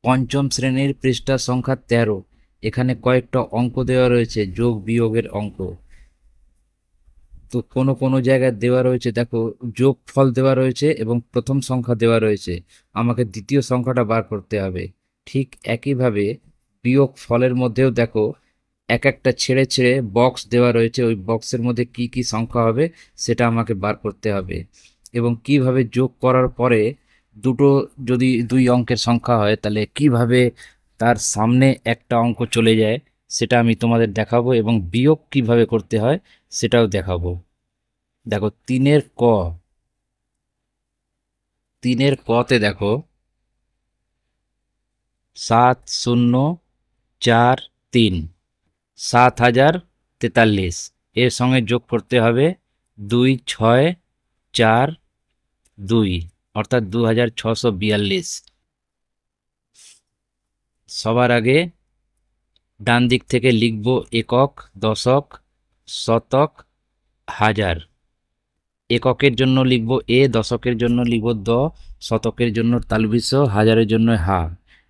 পঞ্চম শ্রেণীর পৃষ্ঠা সংখ্যা 13। এখানে কয়েকটা অঙ্ক দেওয়া রয়েছে, যোগ বিয়োগের অঙ্ক। তো কোনো কোনো জায়গায় দেওয়া রয়েছে, দেখো যোগ ফল দেওয়া রয়েছে এবং প্রথম সংখ্যা দেওয়া রয়েছে, আমাকে দ্বিতীয় সংখ্যাটা বার করতে হবে। ঠিক একইভাবে বিয়োগ ফলের মধ্যেও দেখো এক একটা ছেড়ে ছেড়ে বক্স দেওয়া রয়েছে, ওই বক্সের মধ্যে কি কি সংখ্যা হবে সেটা আমাকে বার করতে হবে। এবং কিভাবে যোগ করার পরে দুটো যদি দুই অঙ্কের সংখ্যা হয় তাহলে কিভাবে তার সামনে একটা অঙ্ক চলে যায় সেটা আমি তোমাদের দেখাবো, এবং বিয়োগ কিভাবে করতে হয় সেটাও দেখাবো। দেখো তিনের কতে দেখো 7043 7043, এর সঙ্গে যোগ করতে হবে 2642, অর্থাৎ 2642। সবার আগে ডান দিক থেকে লিখব একক, দশক, শতক, হাজার। এককের জন্য লিখব এ, দশকের জন্য লিখব দ, শতকের জন্য তালবিস, হাজারের জন্য হা।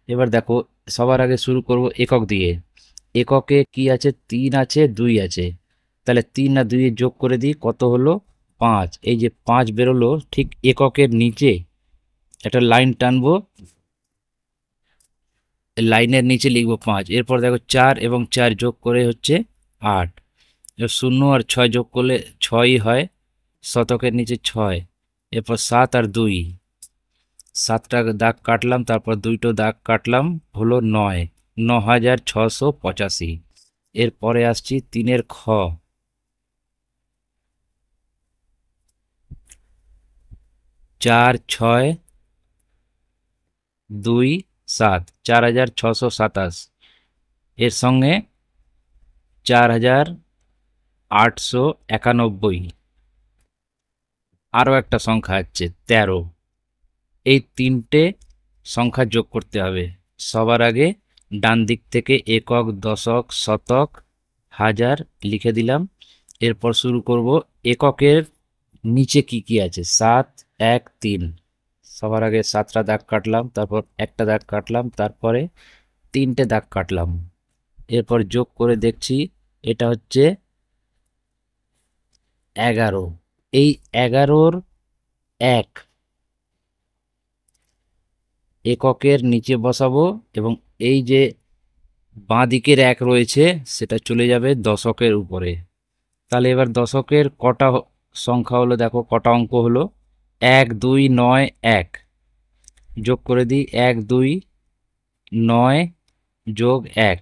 এবার দেখো সবার আগে শুরু করব একক দিয়ে। এককে কি আছে? 3 আছে, 2 আছে, তাহলে 3 আর 2 যোগ করে দিই, কত হলো? 5। এই যে 5 বেরোলো, ঠিক এককের নিচে একটা লাইন টানবো, লাইনের নিচে লিখব 5। এরপর দেখো 4 এবং 4 যোগ করে হচ্ছে 8। 0 আর 6 যোগ করলে 6ই হয়, শতকের নিচে 6। এরপর 7 আর 2, 7টা দাগ কাটলাম, তারপর 2টো দাগ কাটলাম, হলো 9, 9685। এরপরে আসছি 3-এর খ। 4 6 2 7, 4627। এর সঙ্গে 4891। আরও একটা সংখ্যা আছে 13। এই 3টে সংখ্যা যোগ করতে হবে। সবার আগে ডান দিক থেকে একক, দশক, শতক, হাজার লিখে দিলাম। এরপর শুরু করব এককের নিচে কি কি আছে। 7 1 3, সবার আগে 7টা দাগ কাটলাম, তারপর একটা দাগ কাটলাম, তারপরে 3টে দাগ কাটলাম। এরপর যোগ করে দেখছি, এটা হচ্ছে 11। এই 11-র 1 এককের নিচে বসাবো, এবং এই যে বাঁ দিকের 1 রয়েছে সেটা চলে যাবে দশকের উপরে। তাহলে এবার দশকের কটা সংখ্যা হলো, দেখো কটা অঙ্ক হলো। 1 2 9 1, যোগ করে দিই 1 2 9 যোগ 1।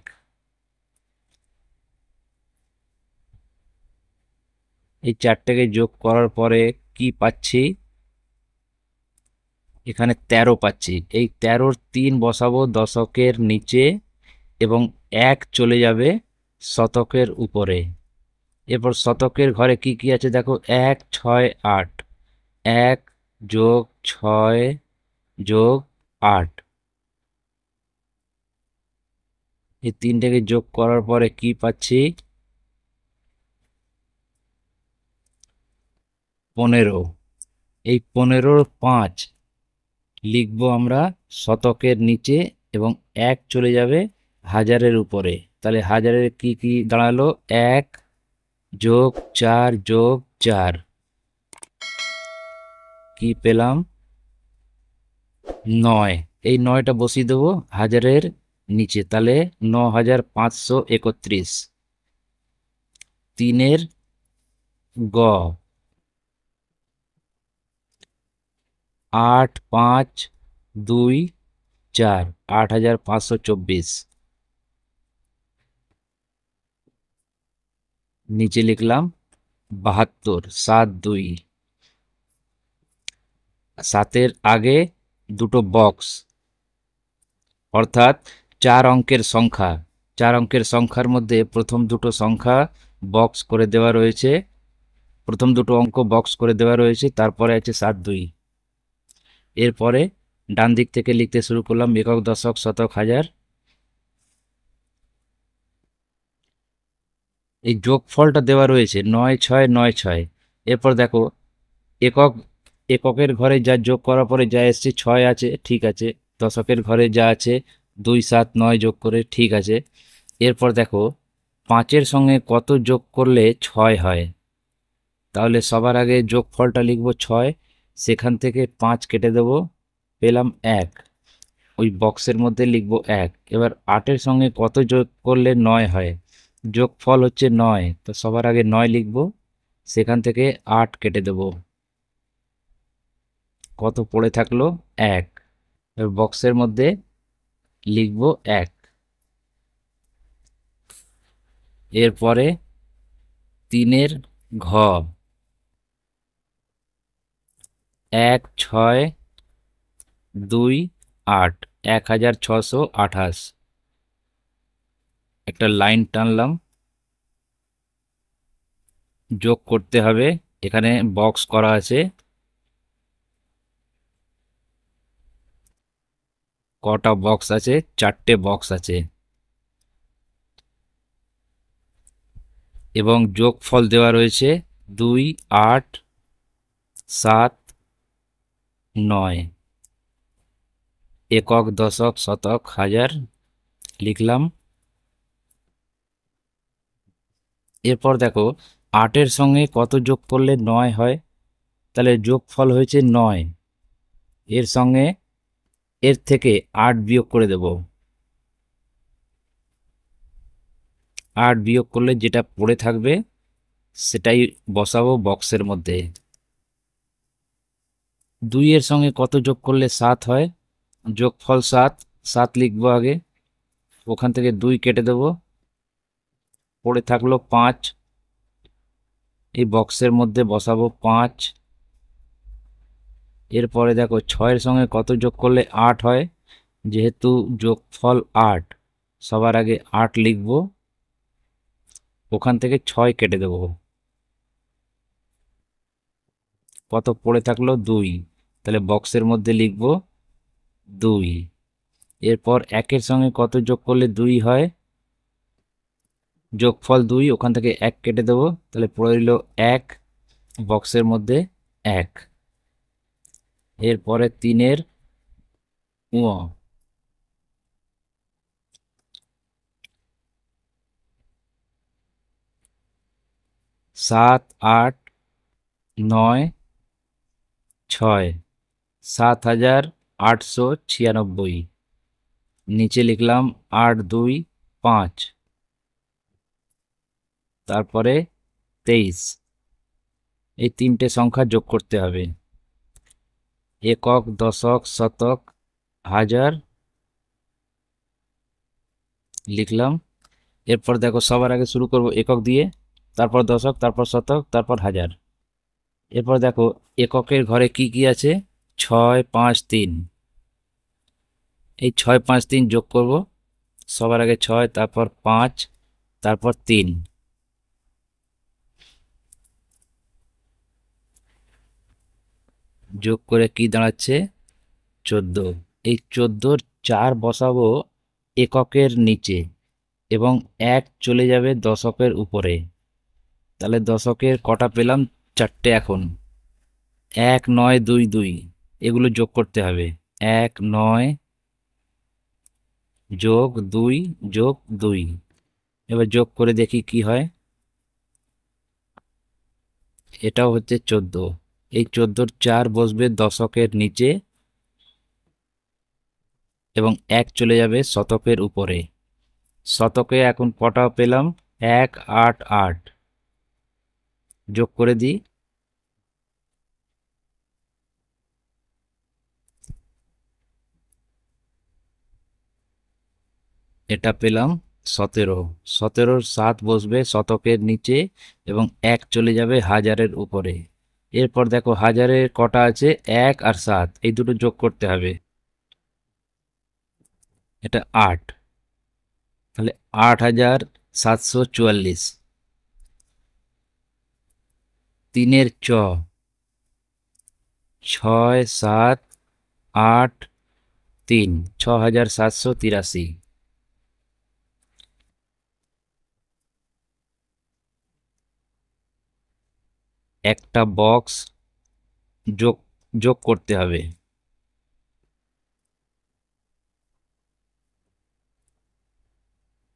এই 4টাকে যোগ করার পরে কি পাচ্ছি? এখানে 13 পাচ্ছি। এই 13-র 3 বসাবো দশকের নিচে, এবং 1 চলে যাবে শতকের উপরে। এরপর শতকের ঘরে কি কি আছে দেখো, 1 6 8, 1 যোগ 6 যোগ 8। এই 3টাকে যোগ করার পরে কি পাচ্ছি? 15। এই 15-র 5 লিখবো আমরা শতকের নিচে, এবং 1 চলে যাবে হাজারের উপরে। তাহলে হাজারের কি কি দাঁড়ালো? 1 যোগ 4 যোগ 4, কি পেলাম? 9। এই 9টা বসিয়ে দেবো হাজারের নিচে, তাহলে 9531। 3-এর গ, 8 5 2 4, 8524। নিচে লিখলাম 72। 7 2, 7-এর আগে দুটো বক্স, অর্থাৎ 4 অঙ্কের সংখ্যা। 4 অঙ্কের সংখ্যার মধ্যে প্রথম দুটো সংখ্যা বক্স করে দেওয়া রয়েছে, প্রথম দুটো অঙ্ক বক্স করে দেওয়া রয়েছে, তারপরে আছে 7 2। এরপরে ডান দিক থেকে লিখতে শুরু করলাম একক, দশক, শতক, হাজার। এই যোগফলটা দেওয়া রয়েছে 9 6 9 6। এরপর দেখো এককের ঘরে যা যোগ করার পরে যা এসছে 6 আছে, ঠিক আছে। দশকের ঘরে যা আছে 2 7 9 যোগ করে, ঠিক আছে। এরপর দেখো 5-এর সঙ্গে কত যোগ করলে 6 হয়। তাহলে সবার আগে যোগফলটা লিখব 6, সেখান থেকে 5 কেটে দেব, পেলাম 1। ওই বক্সের মধ্যে লিখব 1। এবার 8-এর সঙ্গে কত যোগ করলে 9 হয়। যোগফল হচ্ছে 9, তো সবার আগে 9 লিখব, সেখান থেকে 8 কেটে দেব, কত পড়ে থাকলো 1। এবার বক্সের মধ্যে লিখব 1। এরপরে 3-এর ঘ, 1 6 2 8, 1628। একটা লাইন টানলাম, যোগ করতে হবে। এখানে বক্স করা আছে, কটা বক্স আছে, 4টে বক্স আছে। এবং যোগফল দেওয়া রয়েছে 2 8 7 9, একক দশক শতক হাজার লিখলাম। এরপর দেখো 8-এর সঙ্গে কত যোগ করলে 9 হয়। তাহলে যোগফল হয়েছে 9, এর সঙ্গে এর থেকে 8 বিয়োগ করে দেব। 8 বিয়োগ করলে যেটা পড়ে থাকবে সেটাই বসাবো বক্সের মধ্যে। 2-এর সঙ্গে কত যোগ করলে 7 হয়। যোগফল 7, 7 লিখবো আগে, ওখান থেকে 2 কেটে দেব, পড়ে থাকলো 5। এই বক্সের মধ্যে বসাবো 5। এরপরে দেখো 6-এর সঙ্গে কত যোগ করলে 8 হয়। যেহেতু যোগফল 8, সবার আগে 8 লিখব, ওখান থেকে 6 কেটে দেব, কত পড়ে থাকলো 2। তাহলে বক্সের মধ্যে লিখব 2। এরপর 1-এর সঙ্গে কত যোগ করলে 2 হয়। যোগফল 2, ওখান থেকে 1 কেটে দেব, তাহলে পড়ে রইল 1, বক্সের মধ্যে 1। এরপরে 3-এর উ, 7 8 9 6, 7896। নিচে লিখলাম 8 2 5, তারপরে 23। এই 3টে সংখ্যা যোগ করতে হবে, একক দশক শতক হাজার লিখলাম। এরপর দেখো সবার আগে শুরু করব একক দিয়ে, তারপর দশক, তারপর শতক, তারপর হাজার। এরপর দেখো এককের ঘরে কি কি আছে, 6 5 3। এই 6 5 3 যোগ করব, সবার আগে 6, তারপর 5, তারপর 3। যোগ করে কি দাঁড়াচ্ছে 14। এই 14-র 4 বসাবো এককের নিচে এবং 1 চলে যাবে দশকের উপরে। তাহলে দশকের কটা পেলাম, 4টে। এখন 1 9 2 2, এগুলো যোগ করতে হবে। 1 9 যোগ 2 যোগ 2। এবার যোগ করে দেখি কি হয়। এটাও হচ্ছে 14। এই 14-র 4 বসবে দশকের নিচে এবং 1 চলে যাবে শতকের উপরে। শতকে এখন কটা পেলাম, 1 8 8। যোগ করে দিই, এটা পেলাম 17। 17-র 7 বসবে শতকের নিচে এবং 1 চলে যাবে হাজারের উপরে। এরপর দেখো হাজারের কটা আছে, 1 আর 7, এই দুটো যোগ করতে হবে। এটা 8, তাহলে 8744। 3-এর চ, 6 7 8 3, 6783। একটা বক্স যোগ যোগ করতে হবে।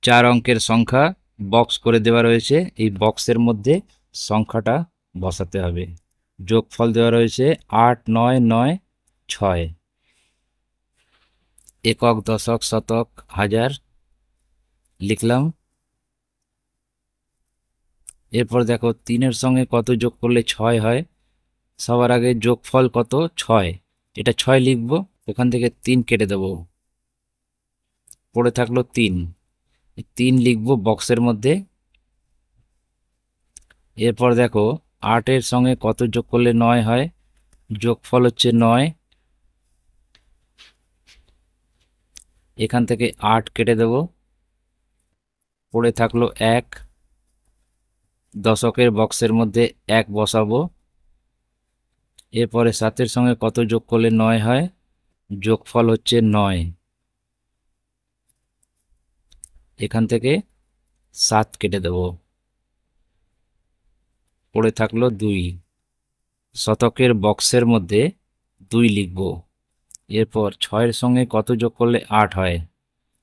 4 অঙ্কের সংখ্যা বক্স করে দেওয়া রয়েছে, এই বক্সের মধ্যে সংখ্যাটা বসাতে হবে। যোগফল দেওয়া রয়েছে 8 9 9 6। একক, দশক, শতক, হাজার লিখলাম। এরপর দেখো 3-এর সঙ্গে কত যোগ করলে 6 হয়। সবার আগে যোগফল কত? 6। এটা 6 লিখব, ওখান থেকে 3 কেটে দেব, পড়ে থাকলো 3। 3 লিখব বক্সের মধ্যে। এরপর দেখো 8-এর সঙ্গে কত যোগ করলে 9 হয়। যোগফল হচ্ছে 9, এখান থেকে 8 কেটে দেব, পড়ে থাকলো 1। দশকের বক্সের মধ্যে 1 বসাবো। এরপরে 7-এর সঙ্গে কত যোগ করলে 9 হয়। যোগফল হচ্ছে 9, এখান থেকে 7 কেটে দেব, পড়ে থাকলো 2। শতকের বক্সের মধ্যে 2 লিখব। এরপর 6-এর সঙ্গে কত যোগ করলে 8 হয়।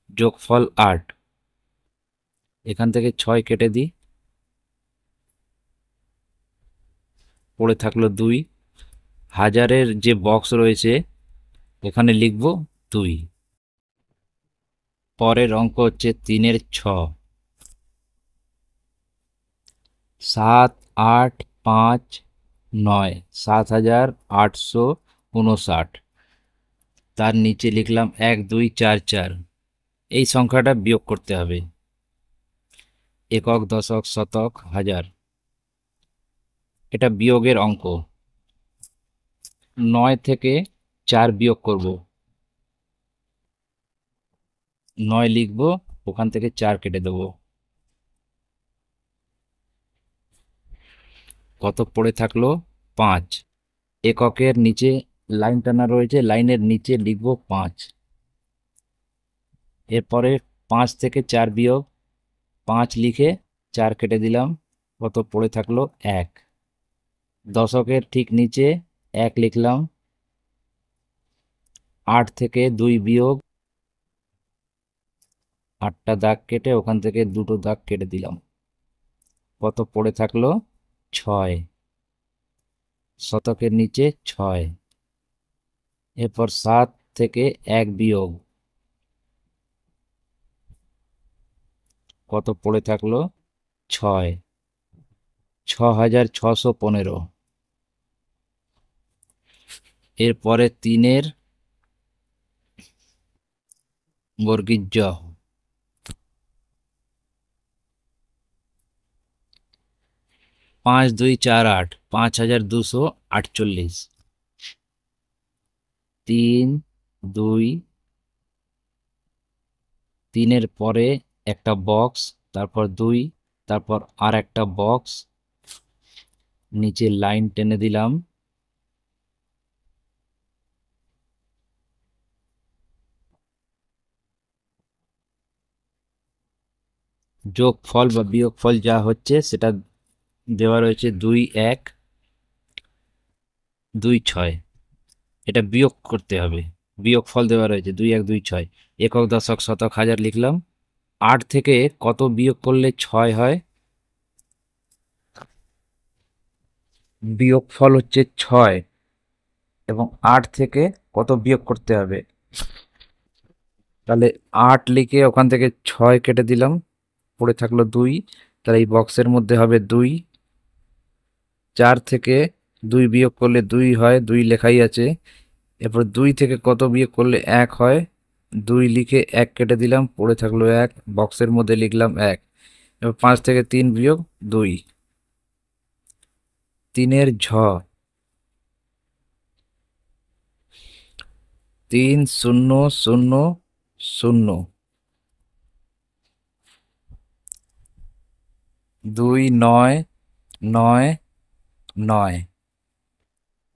যোগফল 8, এখান থেকে 6 কেটে দিই, পড়ে থাকলো 2। হাজারের যে বক্স রয়েছে ওখানে লিখব 2। পরের অঙ্ক হচ্ছে 3-এর 6। 7 8 5 9, 7859। তার নিচে লিখলাম 1 2 4 4। এই সংখ্যাটা বিয়োগ করতে হবে। একক, দশক, শতক, হাজার, এটা বিয়োগের অঙ্ক। 9 থেকে 4 বিয়োগ করব, 9 লিখব, ওখান থেকে 4 কেটে দেব, কত পড়ে থাকলো? 5। এককের নিচে লাইন টানা রয়েছে, লাইনের নিচে লিখব 5। এরপরে 5 থেকে 4 বিয়োগ, 5 লিখে 4 কেটে দিলাম, কত পড়ে থাকলো? 1। দশকের ঠিক নিচে 1 লিখলাম। 8 থেকে 2 বিয়োগ, 8টা দাগ কেটে ওখান থেকে 2টো দাগ কেটে দিলাম, কত পড়ে থাকলো? 6। শতকের নিচে 6। এরপর 7 থেকে 1 বিয়োগ, কত পড়ে থাকলো? 6। 6615। এরপরে 3-এর বর্গীর জ। 5 2 4 8, 5248। 3 2, 3-এর পরে একটা বক্স, তারপর 2, তারপর আর একটা বক্স, নিচে লাইন টেনে দিলাম। যোগফল বা বিয়োগফল যা হচ্ছে সেটা দেওয়া রয়েছে 2 1 2 6। এটা বিয়োগ করতে হবে, বিয়োগফল দেওয়া রয়েছে 2 1 2 6। একক, দশক, শতক, হাজার লিখলাম। 8 থেকে কত বিয়োগ করলে 6 হয়। বিয়োগফল হচ্ছে 6, এবং 8 থেকে কত বিয়োগ করতে হবে। তাহলে 8 লিখে ওখান থেকে 6 কেটে দিলাম, পড়ে থাকলো 2। তাহলে এই বক্সের মধ্যে হবে 2। 4 থেকে 2 বিয়োগ করলে 2 হয়, 2 লেখাই আছে। এরপর 2 থেকে কত বিয়োগ করলে 1 হয়। 2 লিখে 1 কেটে দিলাম, পড়ে থাকলো 1, বক্সের মধ্যে লিখলাম 1। এবার 5 থেকে 3 বিয়োগ 2। 3-এর ঝ। 3 0 0 0, 2 9 9 9।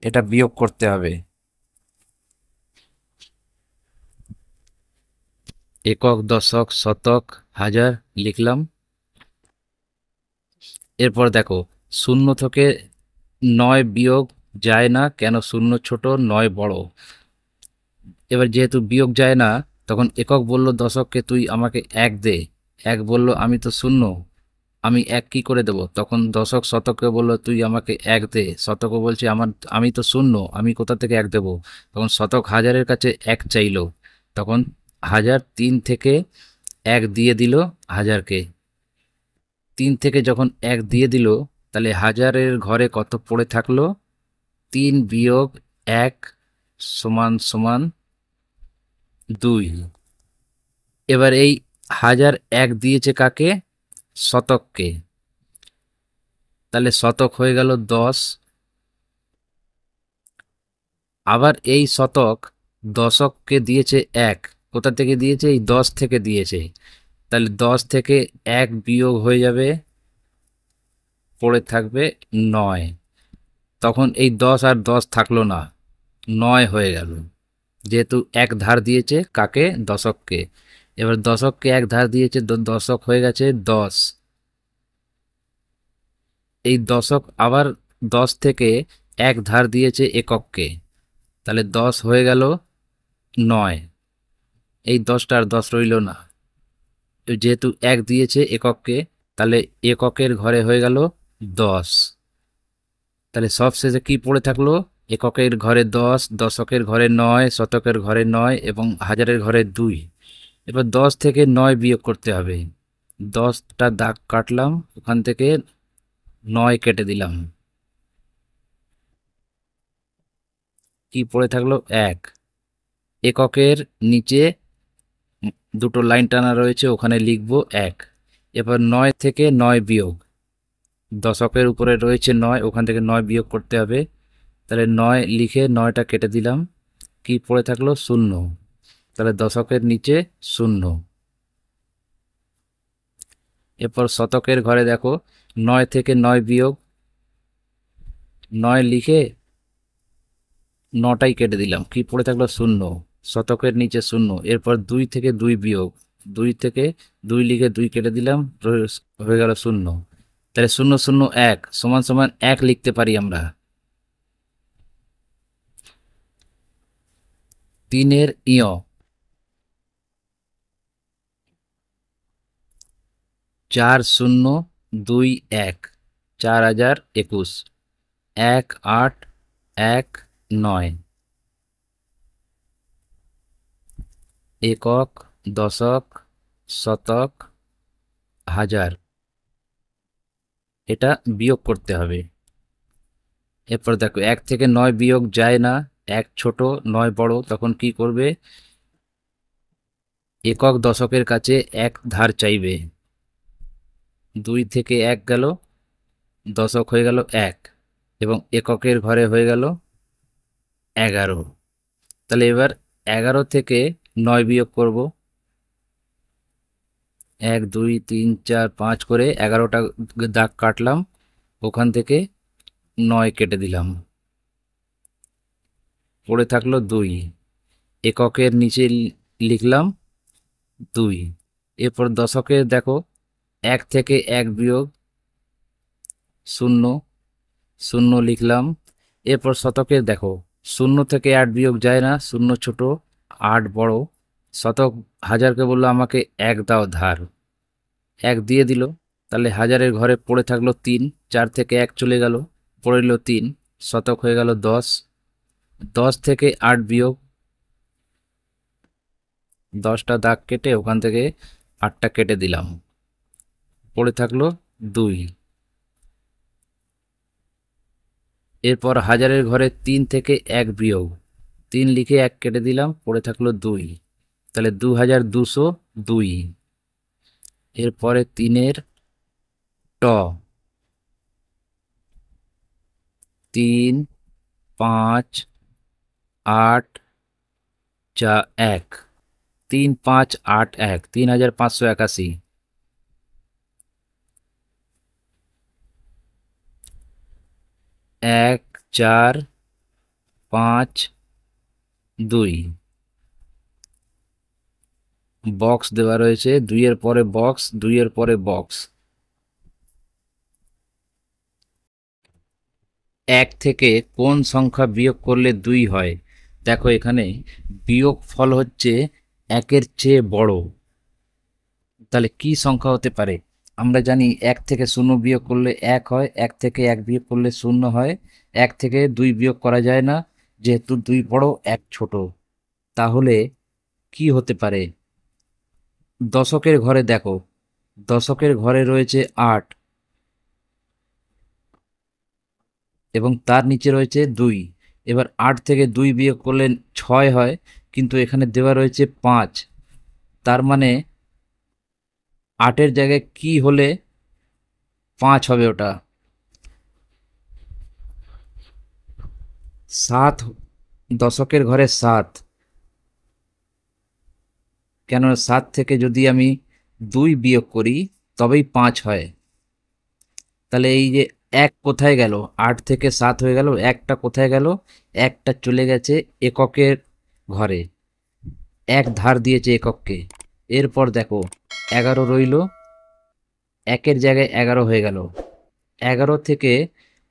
এটা বিয়োগ করতে হবে। একক, দশক, শতক, হাজার লিখলাম। এরপর দেখো 0 থেকে 9 বিয়োগ যায় না কেন? 0 ছোট, 9 বড়। এবার যেহেতু বিয়োগ যায় না, তখন একক বলল দশককে তুই আমাকে 1 দে, এক বলল আমি তো শূন্য, আমি এক কি করে দেব? তখন দশক শতককে বলল তুই আমাকে এক দে। শতকও বলছে আমি তো শূন্য, আমি কোথা থেকে এক দেব? তখন শতক হাজারের কাছে এক চাইলো। তখন হাজার তিন থেকে এক দিয়ে দিল হাজারকে। তিন থেকে যখন এক দিয়ে দিল, তাহলে হাজারের ঘরে কত পড়ে থাকলো? তিন বিয়োগ এক সমান সমান দুই। এবার এই হাজার এক দিয়েছে কাকে? শতককে। তাহলে শতক হয়ে গেল 10। আবার এই শতক দশককে দিয়েছে এক। কোথা থেকে দিয়েছে? এই 10 থেকে দিয়েছে। তাহলে 10 থেকে এক বিয়োগ হয়ে যাবে, পড়ে থাকবে 9। তখন এই 10 আর 10 থাকলো না, 9 হয়ে গেল। যেহেতু এক ধার দিয়েছে কাকে? দশককে। এবার দশককে এক ধার দিয়েছে, দশক হয়ে গেছে 10। এই দশক আবার 10 থেকে এক ধার দিয়েছে একককে, তাহলে 10 হয়ে গেল 9। এই 10টা আর 10 রইল না, যেহেতু এক দিয়েছে একককে, তাহলে এককের ঘরে হয়ে গেল 10। তাহলে সব শেষে কি পড়ে থাকলো? এককের ঘরে 10, দশকের ঘরে 9, শতকের ঘরে 9 এবং হাজারের ঘরে 2। এবার 10 থেকে 9 বিয়োগ করতে হবে। 10টা দাগ কাটলাম, ওখান থেকে 9 কেটে দিলাম। কি পড়ে থাকলো? এক। এককের নিচে দুটো লাইন টানা রয়েছে, ওখানে লিখবো এক। এবার 9 থেকে 9 বিয়োগ, দশকের উপরে রয়েছে 9, ওখান থেকে 9 বিয়োগ করতে হবে। তাহলে 9 লিখে 9টা কেটে দিলাম। কি পড়ে থাকলো? শূন্য। তাহলে দশকের নিচে শূন্য। এরপর শতকের ঘরে দেখো, 9 থেকে 9 বিয়োগ, 9 লিখে 9টাই কেটে দিলাম। কি পড়ে থাকলো? শূন্য। শতকের নিচে শূন্য। এরপর 2 থেকে 2 বিয়োগ, 2 থেকে 2 লিখে 2 কেটে দিলাম, হয়ে গেল শূন্য। তাহলে 0 0 1 সমান সমান 1 লিখতে পারি আমরা। 3-এর ইয়, 4 0 2 1, 4021, 1 8 1 9। একক, দশক, শতক, হাজার, এটা বিয়োগ করতে হবে। এরপর দেখো 1 থেকে 9 বিয়োগ যায় না, 1 ছোট 9 বড়। তখন কি করবে? একক দশকের কাছে এক ধার চাইবে। 2 থেকে 1 গেল, দশক হয়ে গেল 1 এবং এককের ঘরে হয়ে গেল 11। তাহলে এবার 11 থেকে 9 বিয়োগ করব। 1 2 3 4 5 করে 11টা দাগ কাটলাম, ওখান থেকে 9 কেটে দিলাম, পড়ে থাকলো 2। এককের নিচে লিখলাম 2। এরপর দশকের দেখো, 1 থেকে 1 বিয়োগ, 0 0 লিখলাম। এরপর শতকের দেখো, 0 থেকে 8 বিয়োগ যায় না, 0 ছোট 8 বড়। শতক হাজারকে বললো আমাকে 1 দাও ধার, 1 দিয়ে দিল। তাহলে হাজারের ঘরে পড়ে থাকলো 3, 4 থেকে 1 চলে গেল, পড়ে রইল 3। শতক হয়ে গেল 10। 10 থেকে 8 বিয়োগ, 10টা দাগ কেটে ওখান থেকে 8টা কেটে দিলাম, পড়ে থাকলো 2। এরপর হাজারের ঘরে 3 থেকে 1 বিয়োগ, 3 লিখে 1 কেটে দিলাম, পড়ে থাকলো 2। তাহলে 2202। এরপরে 3-এর ট, 3 5 8 1, 3 5 8 1, 3581। 1 4 5 2, বক্স দেওয়া রয়েছে, 2-এর পরে বক্স, 2-এর পরে বক্স। 1 থেকে কোন সংখ্যা বিয়োগ করলে 2 হয়? দেখো এখানে বিয়োগ ফল হচ্ছে 1-এর চেয়ে বড়। তাহলে কি সংখ্যা হতে পারে? আমরা জানি 1 থেকে 0 বিয়োগ করলে 1 হয়, 1 থেকে 1 বিয়োগ করলে 0 হয়, 1 থেকে 2 বিয়োগ করা যায় না, যেহেতু 2 বড় 1 ছোট। তাহলে কি হতে পারে? দশকের ঘরে দেখো, দশকের ঘরে রয়েছে 8 এবং তার নিচে রয়েছে 2। এবার 8 থেকে 2 বিয়োগ করলে 6 হয়, কিন্তু এখানে দেওয়া রয়েছে 5। তার মানে 8-এর জায়গায় কি হলে 5 হবে? ওটা 7। দশকের ঘরে 7, কেন 7 থেকে যদি আমি 2 বিয়োগ করি তবেই 5 হয়। তাহলে এই যে 1 কোথায় গেল? 8 থেকে 7 হয়ে গেল, 1টা কোথায় গেল? 1টা চলে গেছে এককের ঘরে, 1 ধার দিয়েছে একককে। এরপর দেখো 11 রইল, 1-এর জায়গায় 11 হয়ে গেল। 11 থেকে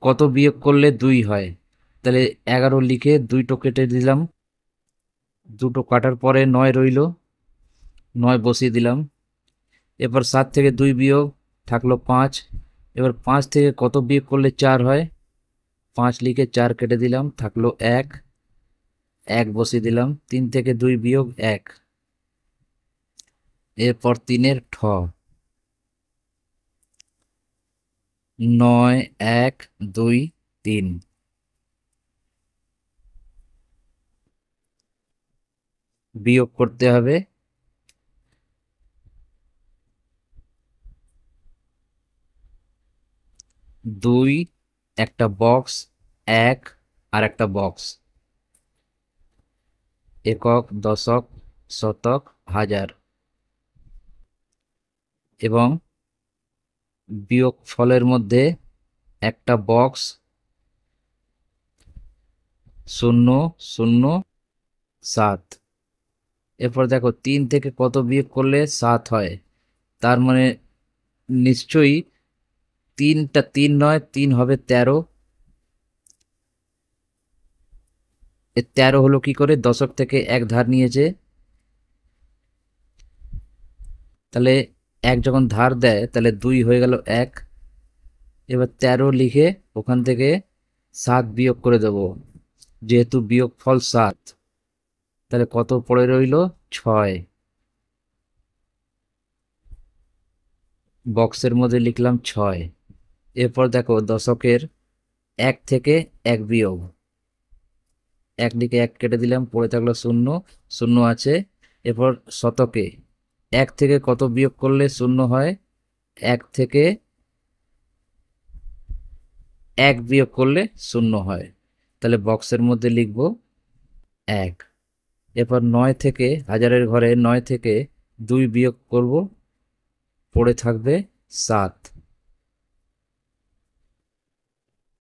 কত বিয়োগ করলে 2 হয়? তাহলে 11 লিখে 2টো কেটে দিলাম, 2টো কাটার পরে 9 রইল, 9 বসিয়ে দিলাম। এরপর 7 থেকে 2 বিয়োগ থাকলো 5। এবার 5 থেকে কত বিয়োগ করলে 4 হয়? 5 লিখে 4 কেটে দিলাম, থাকলো 1, 1 বসিয়ে দিলাম। 3 থেকে 2 বিয়োগ 1। এরপর 3-এর ঠ, 9, 1, 2, 3। বিয়োগ করতে হবে। 2 একটা বক্স, 1 আর একটা বক্স, একক, দশক, শতক, হাজার। এবং বিয়োগ ফলের মধ্যে একটা বক্স, 0, 0, 7। এরপর দেখো 3 থেকে কত বিয়োগ করলে 7 হয়? তার মানে নিশ্চয়ই 3টা 3 নয়, 3 হবে 13। এ 13 হলো কি করে? দশক থেকে 1 ধার নিয়েছে। তাহলে 1 যখন ধার দেয় তাহলে 2 হয়ে গেল 1। এবার 13 লিখে ওখান থেকে 7 বিয়োগ করে দেব, যেহেতু বিয়োগ ফল 7। তাহলে কত পড়ে রইল? 6। বক্সের মধ্যে লিখলাম 6। এরপর দেখো দশকের 1 থেকে 1 বিয়োগ, 1 লিখে 1 কেটে দিলাম, পড়ে থাকলো 0, 0 আছে। এরপর শতকে 1 থেকে কত বিয়োগ করলে 0 হয়? 1 থেকে 1 বিয়োগ করলে 0 হয়। তাহলে বক্সের মধ্যে লিখব 1। এরপর 9 থেকে, হাজারের ঘরে 9 থেকে 2 বিয়োগ করব, পড়ে থাকবে 7।